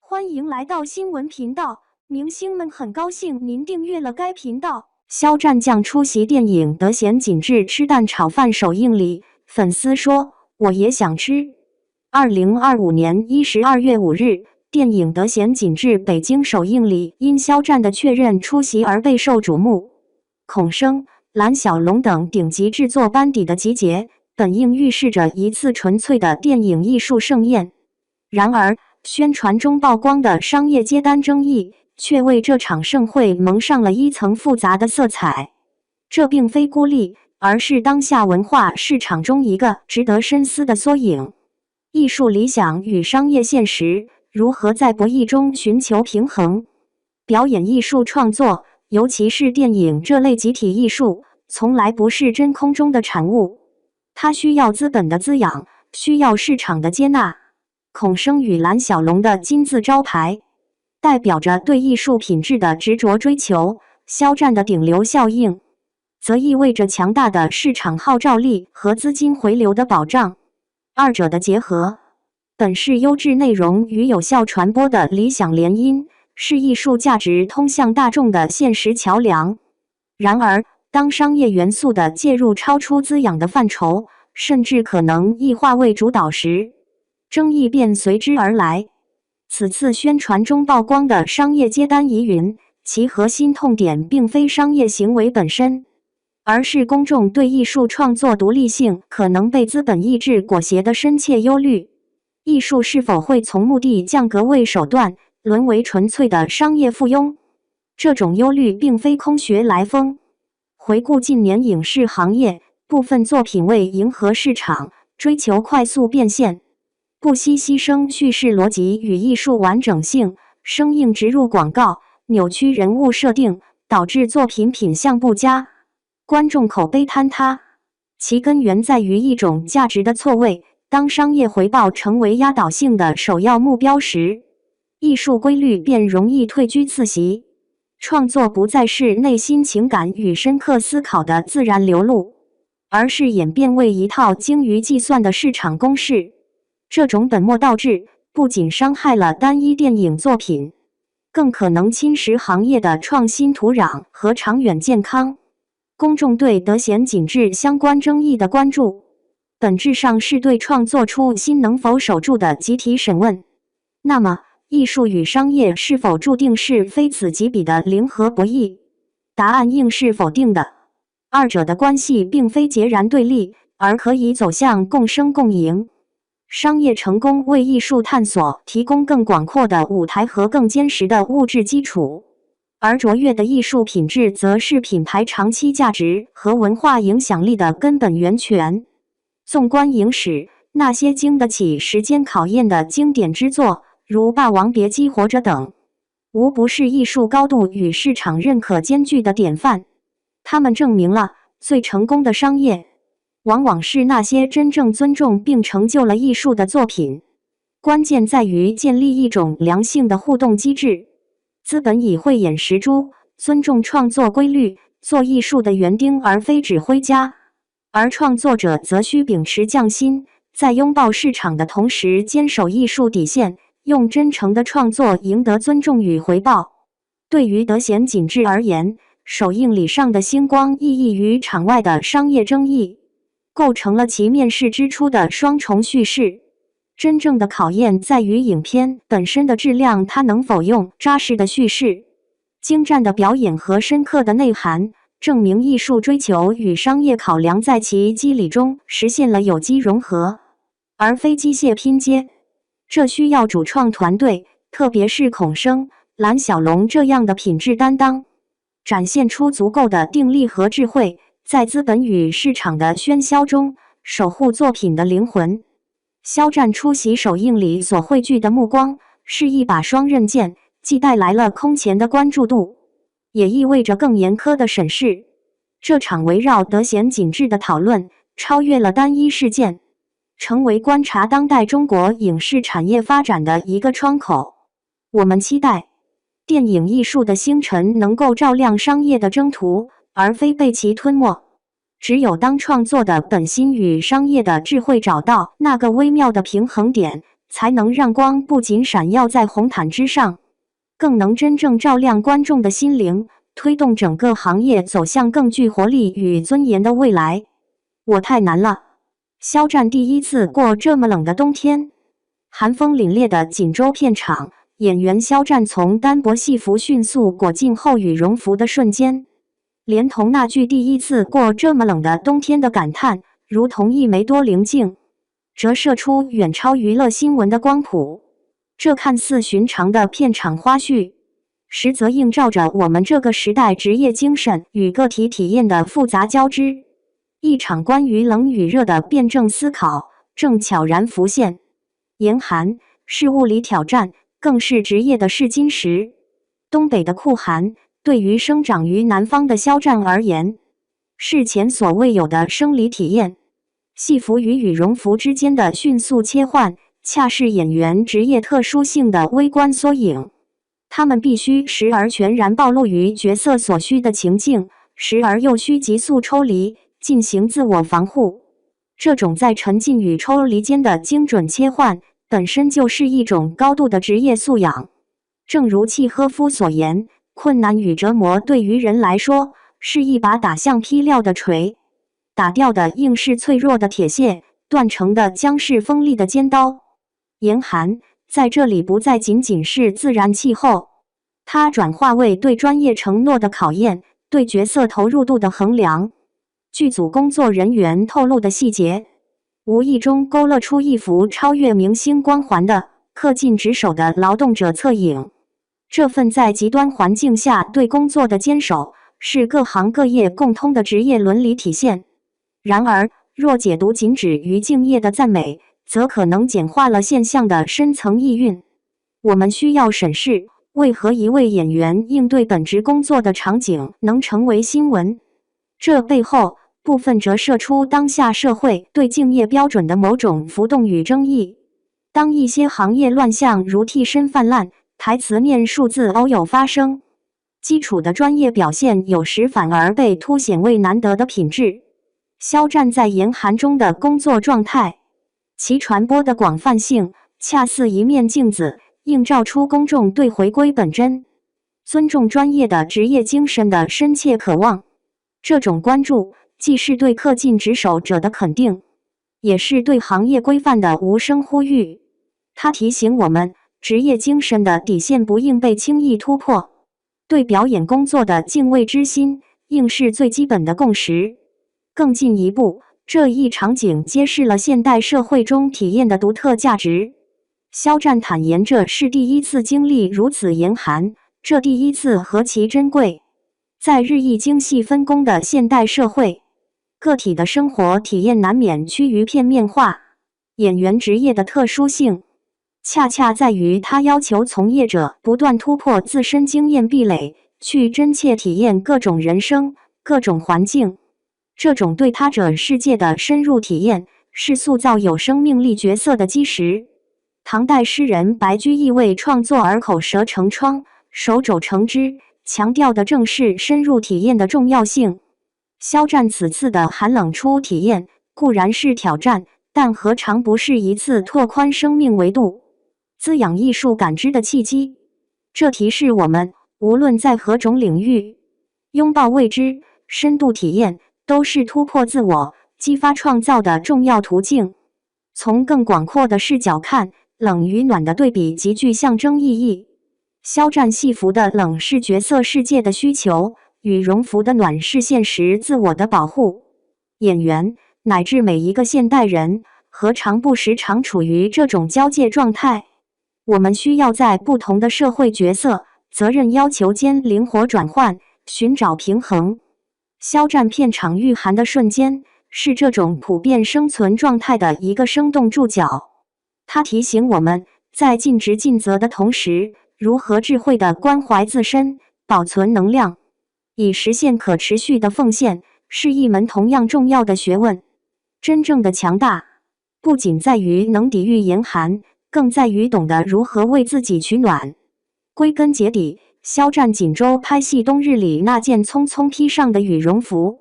欢迎来到新闻频道，明星们很高兴您订阅了该频道。肖战将出席电影《德贤锦志吃蛋炒饭》首映礼，粉丝说我也想吃。2025年12月5日，电影《德贤锦志》北京首映礼因肖战的确认出席而备受瞩目。孔笙、蓝小龙等顶级制作班底的集结，本应预示着一次纯粹的电影艺术盛宴。然而，宣传中曝光的商业接单争议，却为这场盛会蒙上了一层复杂的色彩。这并非孤立，而是当下文化市场中一个值得深思的缩影。艺术理想与商业现实如何在博弈中寻求平衡？表演艺术创作，尤其是电影这类集体艺术，从来不是真空中的产物，它需要资本的滋养，需要市场的接纳。孔笙与蓝小龙的金字招牌，代表着对艺术品质的执着追求；肖战的顶流效应，则意味着强大的市场号召力和资金回流的保障。二者的结合，本是优质内容与有效传播的理想联姻，是艺术价值通向大众的现实桥梁。然而，当商业元素的介入超出滋养的范畴，甚至可能以化为主导时，争议便随之而来。此次宣传中曝光的商业接单疑云，其核心痛点并非商业行为本身，而是公众对艺术创作独立性可能被资本意志裹挟的深切忧虑。艺术是否会从目的降格为手段，沦为纯粹的商业附庸？这种忧虑并非空穴来风。回顾近年影视行业，部分作品为迎合市场，追求快速变现，不惜牺牲叙事逻辑与艺术完整性，生硬植入广告，扭曲人物设定，导致作品品相不佳，观众口碑坍塌。其根源在于一种价值的错位。当商业回报成为压倒性的首要目标时，艺术规律便容易退居次席。创作不再是内心情感与深刻思考的自然流露，而是演变为一套精于计算的市场公式。这种本末倒置不仅伤害了单一电影作品，更可能侵蚀行业的创新土壤和长远健康。公众对德贤锦志相关争议的关注，本质上是对创作出新能否守住的集体审问。那么，艺术与商业是否注定是非此即彼的零和博弈？答案应是否定的。二者的关系并非截然对立，而可以走向共生共赢。商业成功为艺术探索提供更广阔的舞台和更坚实的物质基础，而卓越的艺术品质则是品牌长期价值和文化影响力的根本源泉。纵观影史，那些经得起时间考验的经典之作，如《霸王别姬》《活着》等，无不是艺术高度与市场认可兼具的典范。它们证明了，最成功的商业往往是那些真正尊重并成就了艺术的作品。关键在于建立一种良性的互动机制。资本以慧眼识珠，尊重创作规律，做艺术的园丁而非指挥家；而创作者则需秉持匠心，在拥抱市场的同时坚守艺术底线，用真诚的创作赢得尊重与回报。对于德贤锦志而言，首映礼上的星光熠熠与场外的商业争议，构成了其面世之初的双重叙事。真正的考验在于影片本身的质量，它能否用扎实的叙事、精湛的表演和深刻的内涵，证明艺术追求与商业考量在其机理中实现了有机融合，而非机械拼接。这需要主创团队，特别是孔笙、蓝小龙这样的品质担当，展现出足够的定力和智慧，在资本与市场的喧嚣中守护作品的灵魂。肖战出席首映礼所汇聚的目光是一把双刃剑，既带来了空前的关注度，也意味着更严苛的审视。这场围绕德贤锦志的讨论超越了单一事件，成为观察当代中国影视产业发展的一个窗口。我们期待电影艺术的星辰能够照亮商业的征途，而非被其吞没。只有当创作的本心与商业的智慧找到那个微妙的平衡点，才能让光不仅闪耀在红毯之上，更能真正照亮观众的心灵，推动整个行业走向更具活力与尊严的未来。我太难了。肖战第一次过这么冷的冬天，寒风凛冽的锦州片场，演员肖战从单薄戏服迅速裹进厚羽绒服的瞬间，连同那句第一次过这么冷的冬天的感叹，如同一枚多棱镜，折射出远超娱乐新闻的光谱。这看似寻常的片场花絮，实则映照着我们这个时代职业精神与个体体验的复杂交织。一场关于冷与热的辩证思考正悄然浮现。严寒是物理挑战，更是职业的试金石。东北的酷寒对于生长于南方的肖战而言，是前所未有的生理体验。戏服与羽绒服之间的迅速切换，恰是演员职业特殊性的微观缩影。他们必须时而全然暴露于角色所需的情境，时而又需急速抽离，进行自我防护。这种在沉浸与抽离间的精准切换，本身就是一种高度的职业素养。正如契诃夫所言，困难与折磨对于人来说，是一把打向劈料的锤，打掉的硬是脆弱的铁屑，断成的将是锋利的尖刀。严寒在这里不再仅仅是自然气候，它转化为对专业承诺的考验，对角色投入度的衡量。剧组工作人员透露的细节，无意中勾勒出一幅超越明星光环的恪尽职守的劳动者侧影。这份在极端环境下对工作的坚守，是各行各业共通的职业伦理体现。然而，若解读仅止于敬业的赞美，则可能简化了现象的深层意蕴。我们需要审视，为何一位演员应对本职工作的场景能成为新闻？这背后部分折射出当下社会对敬业标准的某种浮动与争议。当一些行业乱象如替身泛滥，台词念数字偶有发生，基础的专业表现有时反而被凸显为难得的品质。肖战在严寒中的工作状态，其传播的广泛性，恰似一面镜子，映照出公众对回归本真、尊重专业的职业精神的深切渴望。这种关注，既是对恪尽职守者的肯定，也是对行业规范的无声呼吁。它提醒我们，职业精神的底线不应被轻易突破，对表演工作的敬畏之心，应是最基本的共识。更进一步，这一场景揭示了现代社会中体验的独特价值。肖战坦言，这是第一次经历如此严寒，这第一次何其珍贵。在日益精细分工的现代社会，个体的生活体验难免趋于片面化。演员职业的特殊性，恰恰在于它要求从业者不断突破自身经验壁垒，去真切体验各种人生、各种环境。这种对他者世界的深入体验，是塑造有生命力角色的基石。唐代诗人白居易为创作而口舌成疮、手肘成枝，强调的正是深入体验的重要性。肖战此次的寒冷初体验固然是挑战，但何尝不是一次拓宽生命维度、滋养艺术感知的契机？这提示我们，无论在何种领域，拥抱未知、深度体验，都是突破自我、激发创造的重要途径。从更广阔的视角看，冷与暖的对比极具象征意义。肖战戏服的冷是角色世界的需求，羽绒服的暖是现实自我的保护。演员乃至每一个现代人，何尝不时常处于这种交界状态？我们需要在不同的社会角色、责任要求间灵活转换，寻找平衡。肖战片场御寒的瞬间，是这种普遍生存状态的一个生动注脚。它提醒我们，在尽职尽责的同时，如何智慧地关怀自身，保存能量，以实现可持续的奉献，是一门同样重要的学问。真正的强大，不仅在于能抵御严寒，更在于懂得如何为自己取暖。归根结底，肖战锦州拍戏冬日里那件匆匆披上的羽绒服，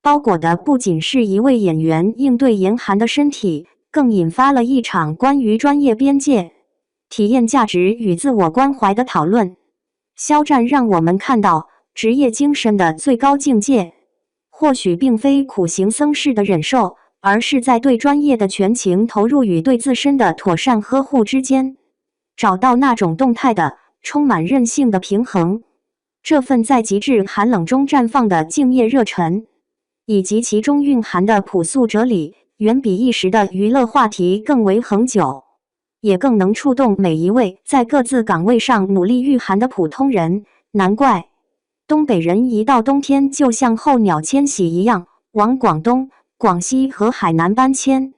包裹的不仅是一位演员应对严寒的身体，更引发了一场关于专业边界、体验价值与自我关怀的讨论。肖战让我们看到，职业精神的最高境界，或许并非苦行僧式的忍受，而是在对专业的全情投入与对自身的妥善呵护之间，找到那种动态的、充满韧性的平衡。这份在极致寒冷中绽放的敬业热忱，以及其中蕴含的朴素哲理，远比一时的娱乐话题更为恒久，也更能触动每一位在各自岗位上努力御寒的普通人。难怪东北人一到冬天就像候鸟迁徙一样，往广东、广西和海南搬迁。